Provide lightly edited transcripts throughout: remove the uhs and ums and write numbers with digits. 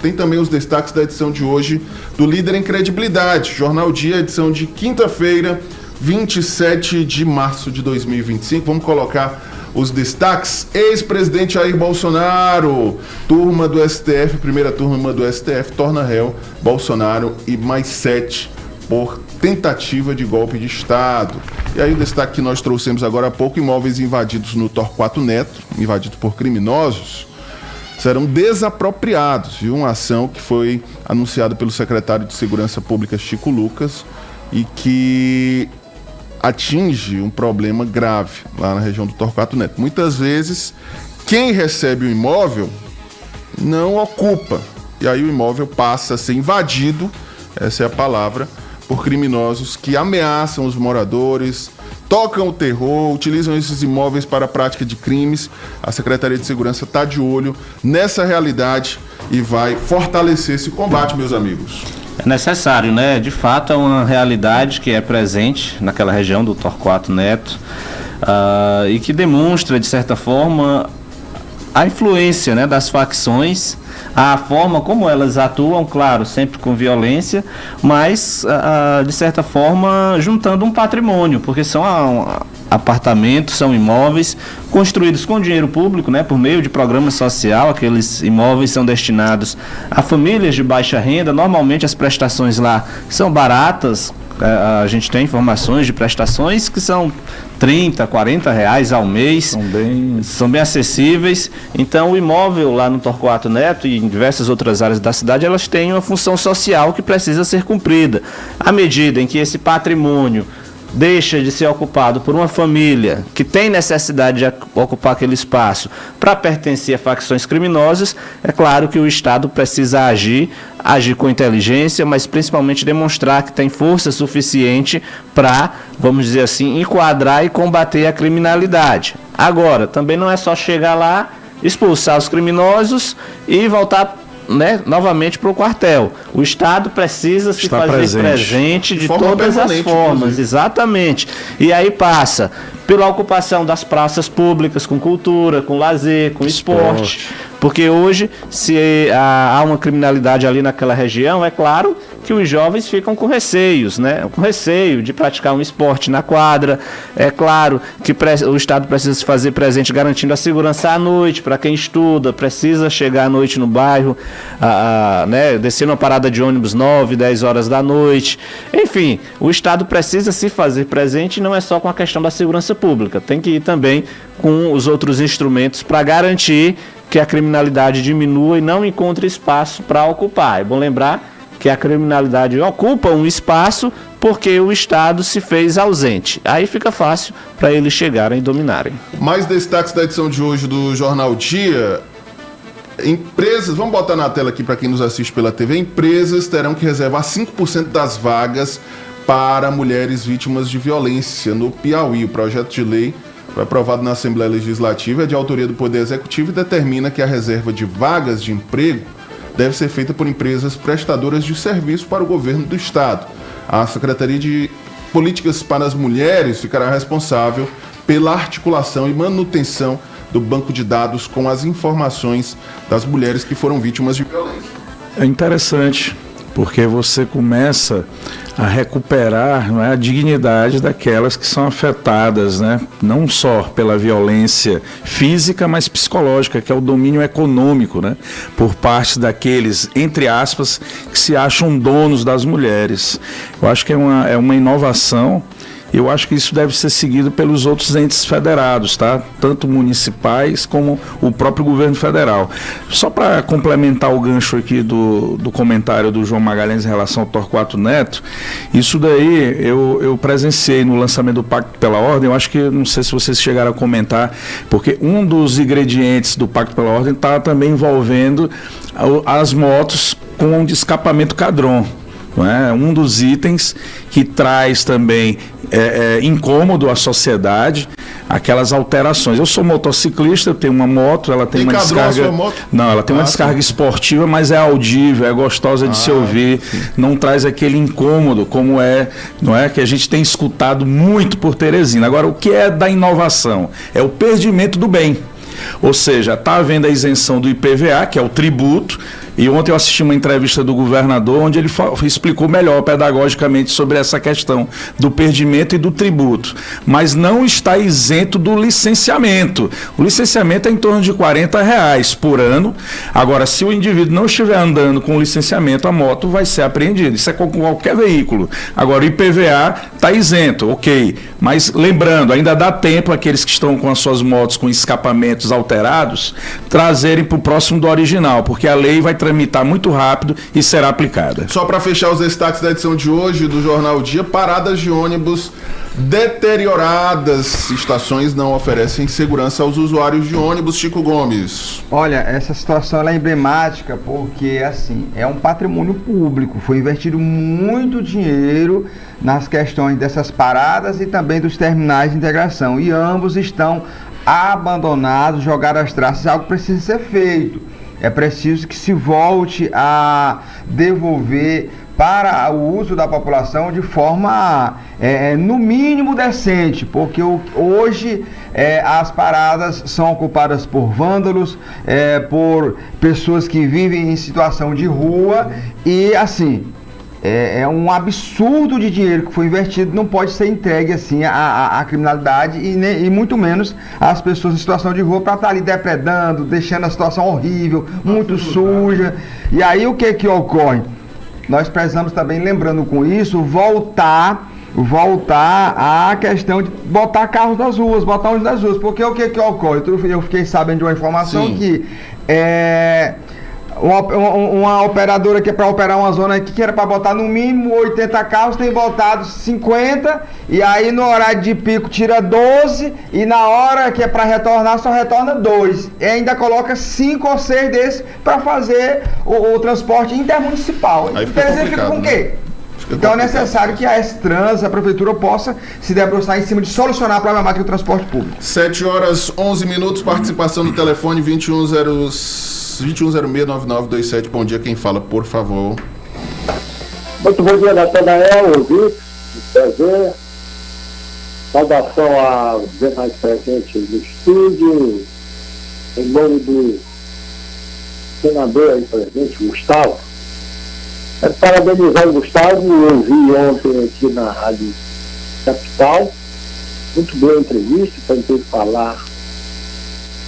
Tem também os destaques da edição de hoje do Líder em Credibilidade, Jornal Dia, edição de quinta-feira, 27 de março de 2025. Vamos colocar os destaques. Ex-presidente Jair Bolsonaro, turma do STF, primeira turma do STF, torna réu Bolsonaro e mais 7 por tentativa de golpe de Estado. E aí o destaque que nós trouxemos agora há pouco: imóveis invadidos no Torquato Neto, invadidos por criminosos, serão desapropriados, viu? Uma ação que foi anunciada pelo secretário de Segurança Pública, Chico Lucas, e que atinge um problema grave lá na região do Torquato Neto. Muitas vezes, quem recebe o imóvel não ocupa, e aí o imóvel passa a ser invadido, essa é a palavra, por criminosos que ameaçam os moradores, tocam o terror, utilizam esses imóveis para a prática de crimes. A Secretaria de Segurança está de olho nessa realidade e vai fortalecer esse combate, meus amigos. É necessário, né? De fato, é uma realidade que é presente naquela região do Torquato Neto e que demonstra, de certa forma, a influência, né, das facções, a forma como elas atuam, claro, sempre com violência, mas, de certa forma, juntando um patrimônio, porque são apartamentos, são imóveis construídos com dinheiro público, né, por meio de programa social. Aqueles imóveis são destinados a famílias de baixa renda. Normalmente as prestações lá são baratas. A gente tem informações de prestações que são R$30, R$40 ao mês, são bem acessíveis. Então o imóvel lá no Torquato Neto e em diversas outras áreas da cidade, elas têm uma função social que precisa ser cumprida. À medida em que esse patrimônio deixa de ser ocupado por uma família que tem necessidade de ocupar aquele espaço para pertencer a facções criminosas, é claro que o Estado precisa agir com inteligência, mas principalmente demonstrar que tem força suficiente para, vamos dizer assim, enquadrar e combater a criminalidade. Agora, também não é só chegar lá, expulsar os criminosos e voltar, né, novamente para o quartel. O Estado precisa se fazer presente de todas as formas, exatamente. E aí passa pela ocupação das praças públicas com cultura, com lazer, com esporte. Porque hoje, se há uma criminalidade ali naquela região, é claro que os jovens ficam com receios, né? Com receio de praticar um esporte na quadra. É claro que o Estado precisa se fazer presente, garantindo a segurança à noite para quem estuda, precisa chegar à noite no bairro, né? Descer numa parada de ônibus 9, 10 horas da noite. Enfim, o Estado precisa se fazer presente, e não é só com a questão da segurança pública, tem que ir também com os outros instrumentos para garantir que a criminalidade diminua e não encontre espaço para ocupar. É bom lembrar que a criminalidade ocupa um espaço porque o Estado se fez ausente. Aí fica fácil para eles chegarem e dominarem. Mais destaques da edição de hoje do Jornal Dia. Empresas, vamos botar na tela aqui para quem nos assiste pela TV, empresas terão que reservar 5% das vagas para mulheres vítimas de violência no Piauí. O projeto de lei foi aprovado na Assembleia Legislativa, é de autoria do Poder Executivo e determina que a reserva de vagas de emprego deve ser feita por empresas prestadoras de serviço para o governo do Estado. A Secretaria de Políticas para as Mulheres ficará responsável pela articulação e manutenção do banco de dados com as informações das mulheres que foram vítimas de violência. É interessante, porque você começa a recuperar, não é, a dignidade daquelas que são afetadas, né, não só pela violência física, mas psicológica, que é o domínio econômico, né, por parte daqueles, entre aspas, que se acham donos das mulheres. Eu acho que é uma inovação. Eu acho que isso deve ser seguido pelos outros entes federados, tá? Tanto municipais como o próprio governo federal. Só para complementar o gancho aqui do comentário do João Magalhães em relação ao Torquato Neto, isso daí eu presenciei no lançamento do Pacto pela Ordem. Eu acho que, não sei se vocês chegaram a comentar, porque um dos ingredientes do Pacto pela Ordem está também envolvendo as motos com escapamento Cadron. É? Um dos itens que traz também incômodo à sociedade, aquelas alterações. Eu sou motociclista, eu tenho uma moto, ela tem uma descarga. Não, ela tem uma descarga esportiva, mas é audível, é gostosa de se ouvir, não traz aquele incômodo como não é que a gente tem escutado muito por Teresina. Agora, o que é da inovação? É o perdimento do bem. Ou seja, está havendo a isenção do IPVA, que é o tributo, E ontem eu assisti uma entrevista do governador onde ele explicou melhor pedagogicamente sobre essa questão do perdimento e do tributo, mas não está isento do licenciamento. O licenciamento é em torno de R$40 por ano. Agora, se o indivíduo não estiver andando com licenciamento, a moto vai ser apreendida. Isso é com qualquer veículo. Agora, o IPVA está isento, ok. Mas lembrando, ainda dá tempo aqueles que estão com as suas motos com escapamentos alterados trazerem para o próximo do original, porque a lei vai tramitar muito rápido e será aplicada. Só para fechar os destaques da edição de hoje do Jornal Dia, paradas de ônibus deterioradas. Estações não oferecem segurança aos usuários de ônibus. Chico Gomes. Olha, essa situação ela é emblemática porque, assim, é um patrimônio público. Foi investido muito dinheiro nas questões dessas paradas e também dos terminais de integração. E ambos estão abandonados, jogados às traças. Algo precisa ser feito. É preciso que se volte a devolver para o uso da população de forma, no mínimo, decente, porque hoje as paradas são ocupadas por vândalos, por pessoas que vivem em situação de rua e, assim, é um absurdo de dinheiro que foi investido, não pode ser entregue assim à criminalidade e muito menos às pessoas em situação de rua para estar ali depredando, deixando a situação horrível, muito suja. E aí o que ocorre? Nós precisamos também, lembrando com isso, voltar à questão de botar carros das ruas, botar ônibus das ruas, porque o que ocorre? Eu fiquei sabendo de uma informação Sim. que uma operadora que é para operar uma zona aqui, que era para botar no mínimo 80 carros, tem botado 50, e aí no horário de pico tira 12, e na hora que é para retornar só retorna 2. E ainda coloca 5 ou 6 desses para fazer o transporte intermunicipal. Aí fica Então você fica com o quê? Então é necessário que a S-Trans, a prefeitura, possa se debruçar em cima de solucionar a problemática do transporte público. 7h11, participação no telefone 2106-9927. Bom dia, quem fala, por favor. Muito bom dia, Natanael, ouvintes, prazer. Saudação aos demais presentes no estúdio, em nome do senador aí presente, Gustavo. Quero parabenizar o Gustavo, eu vi ontem aqui na Rádio Capital, muito boa entrevista, tentei falar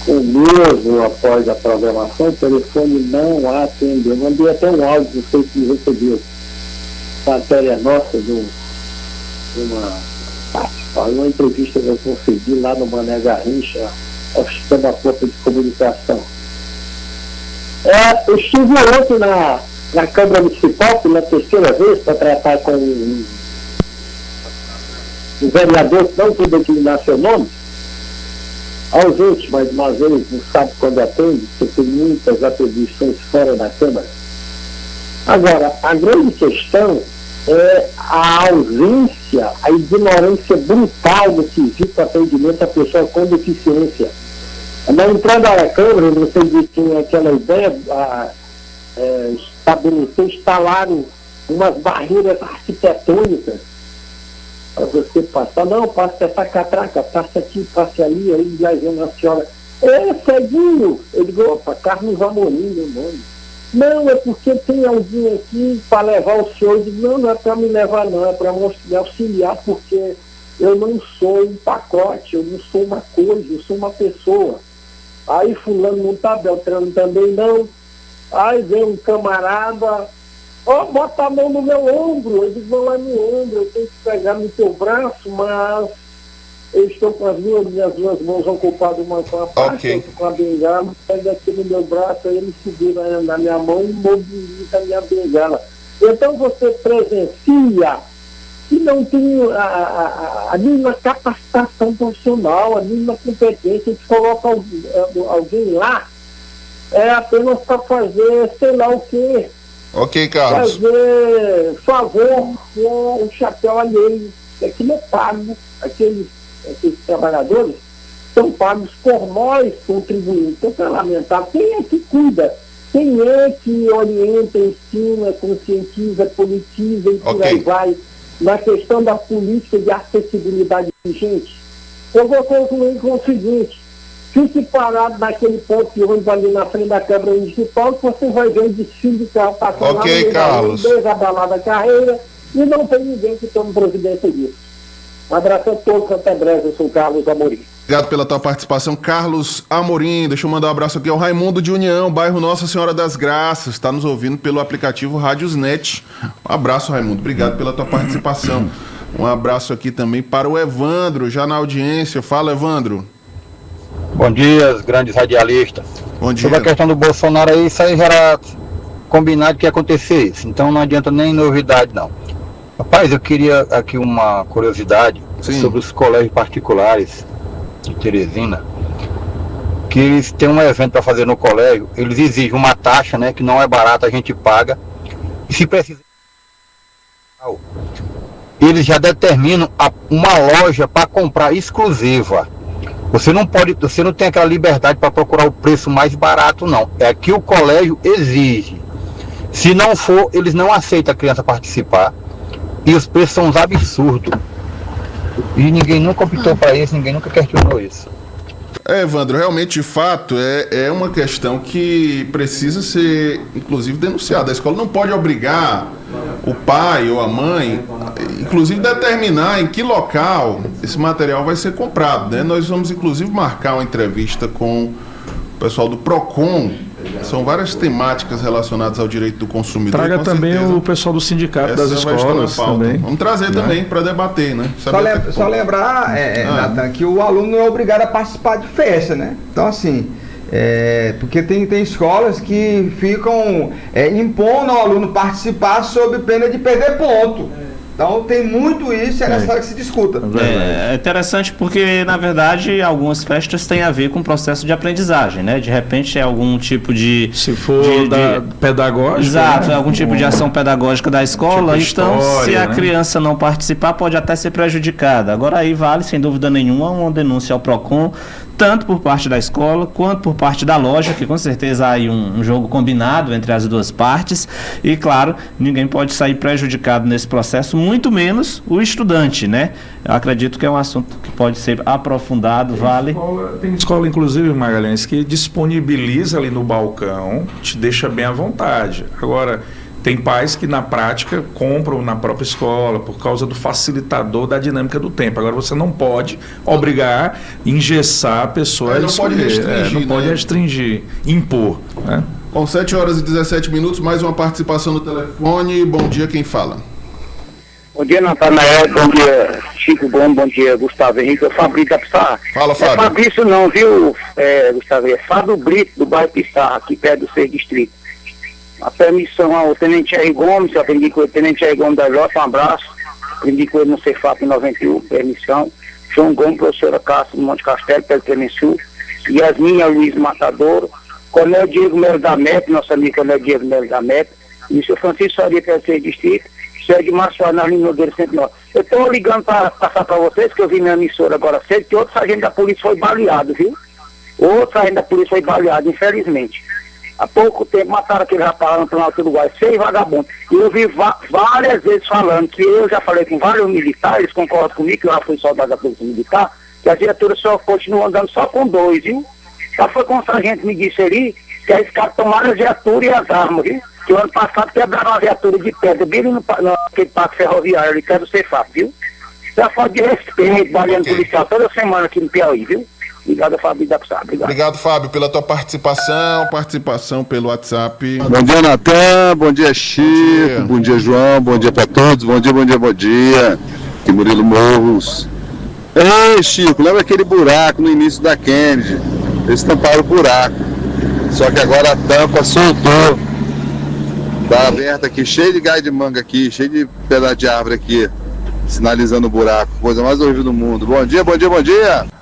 com o mesmo após a programação, o telefone não atendeu. Mandei até um áudio, não sei se recebeu. Matéria nossa de uma entrevista que eu concedi lá no Mané Garrincha, ao Sistema Corpo de Comunicação. Eu estive ontem na Câmara Municipal pela terceira vez para tratar com um vereador que não pude declinar seu nome, ausente mais uma vez, não sabe quando atende, porque tem muitas atribuições fora da Câmara. Agora, a grande questão é a ausência, a ignorância brutal no quesito atendimento à pessoa com deficiência. Na entrada da Câmara, você disse que tinha aquela ideia, instalaram umas barreiras arquitetônicas para você passar. Não, passa essa catraca, passa aqui, passa ali, aí já vem a senhora. Ceguinho! Eu digo, opa, Carlos Amorim, meu nome. Não, é porque tem alguém aqui para levar o senhor. Eu digo, não é para me levar não, é para me auxiliar, porque eu não sou um pacote, eu não sou uma coisa, eu sou uma pessoa. Aí fulano não está, Beltrano também não. Aí vem um camarada, bota a mão no meu ombro. Eu digo, não é no ombro, eu tenho que pegar no teu braço, mas eu estou com minhas duas mãos ocupadas, uma com a parte, outra com a bengala, pega aqui no meu braço, aí ele segura na minha mão e movimenta a minha bengala. Então você presencia que não tem a mínima capacitação profissional, a mínima competência, de colocar alguém lá apenas para fazer sei lá o quê. Ok, Carlos. Fazer favor com o chapéu alheio. Aquilo é pago, aqueles trabalhadores são pagos por nós, contribuintes. Então é lamentável. Quem é que cuida? Quem é que orienta, ensina, conscientiza, politiza e por aí vai na questão da política de acessibilidade de gente? Eu vou concluir com o seguinte: Fique parado naquele ponto de ônibus ali na frente da Câmara Municipal, que você vai ver o desfile de carro passando Ok, Carlos. desabalada a carreira, e não tem ninguém que tome providência disso. Um abraço a todos, até breve, eu sou o Carlos Amorim. Obrigado pela tua participação, Carlos Amorim. Deixa eu mandar um abraço aqui ao Raimundo de União, bairro Nossa Senhora das Graças. Está nos ouvindo pelo aplicativo Rádiosnet. Um abraço, Raimundo. Obrigado pela tua participação. Um abraço aqui também para o Evandro, já na audiência. Fala, Evandro. Bom dia, grandes radialistas. Bom dia. Sobre a questão do Bolsonaro aí, isso aí já era combinado que ia acontecer isso. Então não adianta nem novidade, não. Rapaz, eu queria aqui uma curiosidade sobre os colégios particulares de Teresina, que eles têm um evento para fazer no colégio, eles exigem uma taxa, né, que não é barata, a gente paga, e se precisa, eles já determinam uma loja para comprar exclusiva. Você não tem aquela liberdade para procurar o preço mais barato, não. É que o colégio exige. Se não for, eles não aceitam a criança participar, e os preços são uns absurdos. E ninguém nunca optou para isso, ninguém nunca questionou isso. Evandro, realmente, de fato, é uma questão que precisa ser, inclusive, denunciada. A escola não pode obrigar o pai ou a mãe, inclusive, determinar em que local esse material vai ser comprado, né? Nós vamos, inclusive, marcar uma entrevista com o pessoal do PROCON. São várias temáticas relacionadas ao direito do consumidor. Traga também certeza. O pessoal do sindicato das escolas também. Vamos trazer também para debater, né? Só lembrar, Nathan, que o aluno não é obrigado a participar de festa, né? Então, assim, porque tem escolas que ficam impondo ao aluno participar sob pena de perder ponto. Então tem muito isso, é necessário que se discuta. É interessante porque, na verdade, algumas festas têm a ver com o processo de aprendizagem, né? De repente é algum tipo de... Se for pedagógica... Exato, né? Algum tipo de ação pedagógica da escola. Tipo então, história, se a criança não participar, pode até ser prejudicada. Agora aí vale, sem dúvida nenhuma, uma denúncia ao PROCON, tanto por parte da escola, quanto por parte da loja, que com certeza há aí um jogo combinado entre as duas partes, e claro, ninguém pode sair prejudicado nesse processo, muito menos o estudante, né? Eu acredito que é um assunto que pode ser aprofundado, Tem escola, inclusive, Magalhães, que disponibiliza ali no balcão, te deixa bem à vontade. Agora, tem pais que na prática compram na própria escola por causa do facilitador da dinâmica do tempo. Agora você não pode obrigar, engessar a pessoa a escolher. Pode restringir, não pode restringir, impor. Né? Com 7h17, mais uma participação no telefone. Bom dia, quem fala? Bom dia, Natanael, bom dia, Chico Gomes, bom dia, Gustavo Henrique, eu Fabrício da Pissarra. Fala, Fábio. Não é Fabrício não, viu, Gustavo, é Fábio Brito, do bairro Pissarra, aqui perto do 6 Distrito. A permissão ao Tenente R. Gomes, eu aprendi com o Tenente R. Gomes da Jota, um abraço. Aprendi com ele no Cefap em 91, permissão. João Gomes, professora Castro, do Monte Castelo, pelo Temensul. Yasmin Luiz Matador. Coronel Diego Melo da Meta, nosso amigo Coronel Diego Melo da Meta. E o senhor Francisco Faria, pelo 6 Distrito. Sérgio Marçal, na linha Nogueira 109. Eu estou ligando para passar para vocês, que eu vi minha emissora agora cedo, que outro sargento da polícia foi baleado, viu? Outro sargento da polícia foi baleado, infelizmente. Há pouco tempo mataram aquele rapaz lá no Planalto do Uruguai, 6 vagabundos. E eu vi várias vezes falando, que eu já falei com vários militares, eles concordam comigo, que eu já fui soldado da Polícia Militar, que a viatura só continua andando só com 2, viu? Já foi com o sargento me disse ali, que eles tomaram a viatura e as armas, viu? Que o ano passado quebraram a viatura de pedra, bem naquele parque ferroviário ali, que é do Cefap, viu? Isso é falta de respeito, baleando policial toda semana aqui no Piauí, viu? Obrigado, Fábio da Pissarra. Obrigado, Fábio, pela tua participação pelo WhatsApp. Bom dia, Natan, bom dia, Chico, bom dia, João, bom dia para todos, bom dia. Aqui Murilo Morros. Ei, Chico, lembra aquele buraco no início da Kennedy? Eles tamparam o buraco, só que agora a tampa soltou. Tá aberta aqui, cheio de galho de manga aqui, cheio de pedaço de árvore aqui, sinalizando o buraco, coisa mais horrível do mundo. Bom dia.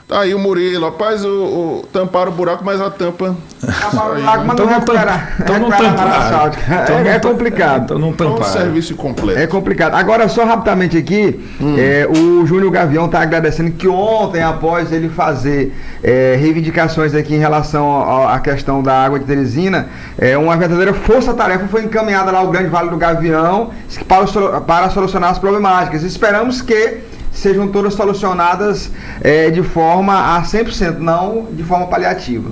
Tá aí o Murilo, rapaz, tamparam o buraco, mas a tampa... Tamparam o buraco, mas não recupera. Então não tamparam. É complicado. Então não tamparam. É um serviço completo. É complicado. Agora, só rapidamente aqui, o Júnior Gavião está agradecendo que ontem, após ele fazer reivindicações aqui em relação à questão da água de Teresina, uma verdadeira força-tarefa foi encaminhada lá ao Grande Vale do Gavião para solucionar as problemáticas. Esperamos que sejam todas solucionadas de forma a 100%, não de forma paliativa.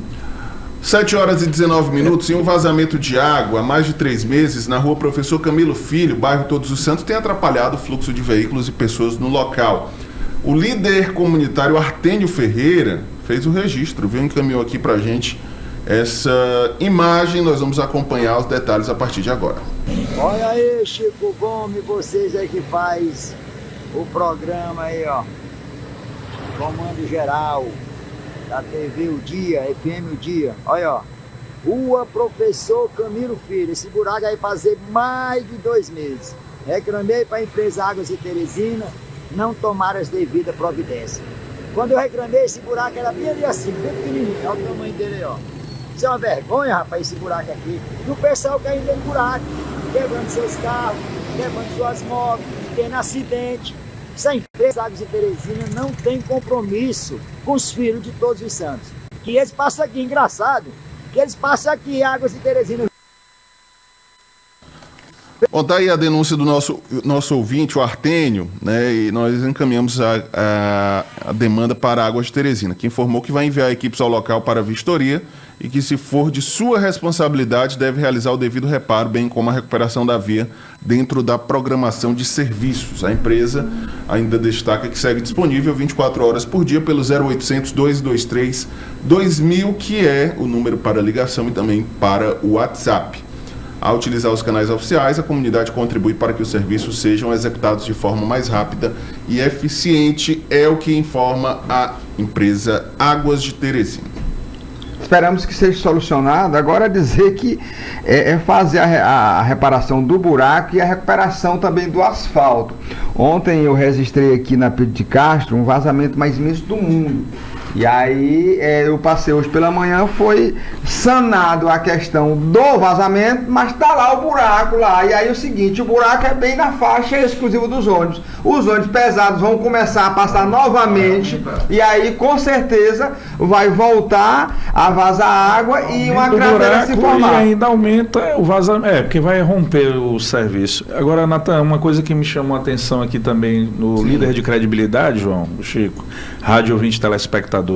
7 horas e 19 minutos, e um vazamento de água há mais de 3 meses na rua Professor Camilo Filho, bairro Todos os Santos, tem atrapalhado o fluxo de veículos e pessoas no local. O líder comunitário Artênio Ferreira fez o registro, viu? Encaminhou aqui pra gente essa imagem, nós vamos acompanhar os detalhes a partir de agora. Olha aí, Chico Gomes, vocês aí que faz o programa aí, ó, Comando Geral da TV O Dia, FM O Dia. Olha, ó, Rua Professor Camilo Filho, esse buraco aí fazer mais de 2 meses. Reclamei para a empresa Águas de Teresina, não tomaram as devidas providências. Quando eu reclamei, esse buraco era bem ali assim, bem pequenininho, olha o tamanho dele aí, ó. Isso é uma vergonha, rapaz, esse buraco aqui. E o pessoal caindo dentro do buraco, quebrando seus carros, quebrando suas motos, tendo acidente. Essa empresa Águas de Teresina não tem compromisso com os filhos de Todos os Santos. Que eles passam aqui, engraçado, que eles passam aqui, Águas de Teresina. Bom, tá aí a denúncia do nosso ouvinte, o Artênio, né? E nós encaminhamos a demanda para a Águas de Teresina, que informou que vai enviar equipes ao local para vistoria e que, se for de sua responsabilidade, deve realizar o devido reparo, bem como a recuperação da via dentro da programação de serviços. A empresa ainda destaca que segue disponível 24 horas por dia pelo 0800 223 2000, que é o número para ligação e também para o WhatsApp. Ao utilizar os canais oficiais, a comunidade contribui para que os serviços sejam executados de forma mais rápida e eficiente, é o que informa a empresa Águas de Teresina. Esperamos que seja solucionado. Agora dizer que é fazer a reparação do buraco e a recuperação também do asfalto. Ontem eu registrei aqui na Pedro de Castro um vazamento mais imenso do mundo. E aí eu passei hoje pela manhã, foi sanado a questão do vazamento, mas tá lá o buraco lá. E aí o seguinte, o buraco é bem na faixa exclusiva dos ônibus. Os ônibus pesados vão começar a passar novamente e aí com certeza vai voltar a vazar água e uma cratera se formar. E ainda aumenta o vazamento, porque vai romper o serviço. Agora, Natan, uma coisa que me chamou a atenção aqui também no líder de credibilidade, João, o Chico, rádio ouvinte telespectador,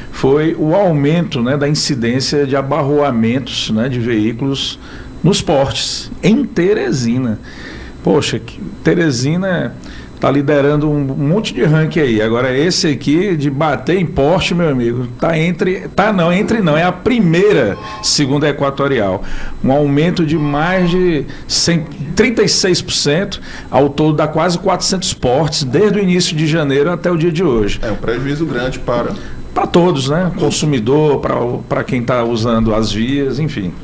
foi o aumento, né, da incidência de abarroamentos, né, de veículos nos portes, em Teresina. Poxa, Teresina está liderando um monte de ranking aí. Agora esse aqui de bater em porte, meu amigo, é a primeira, segundo a Equatorial. Um aumento de mais de 36%, ao todo dá quase 400 portes, desde o início de janeiro até o dia de hoje. É um prejuízo grande para todos, né? Consumidor, para quem está usando as vias, enfim.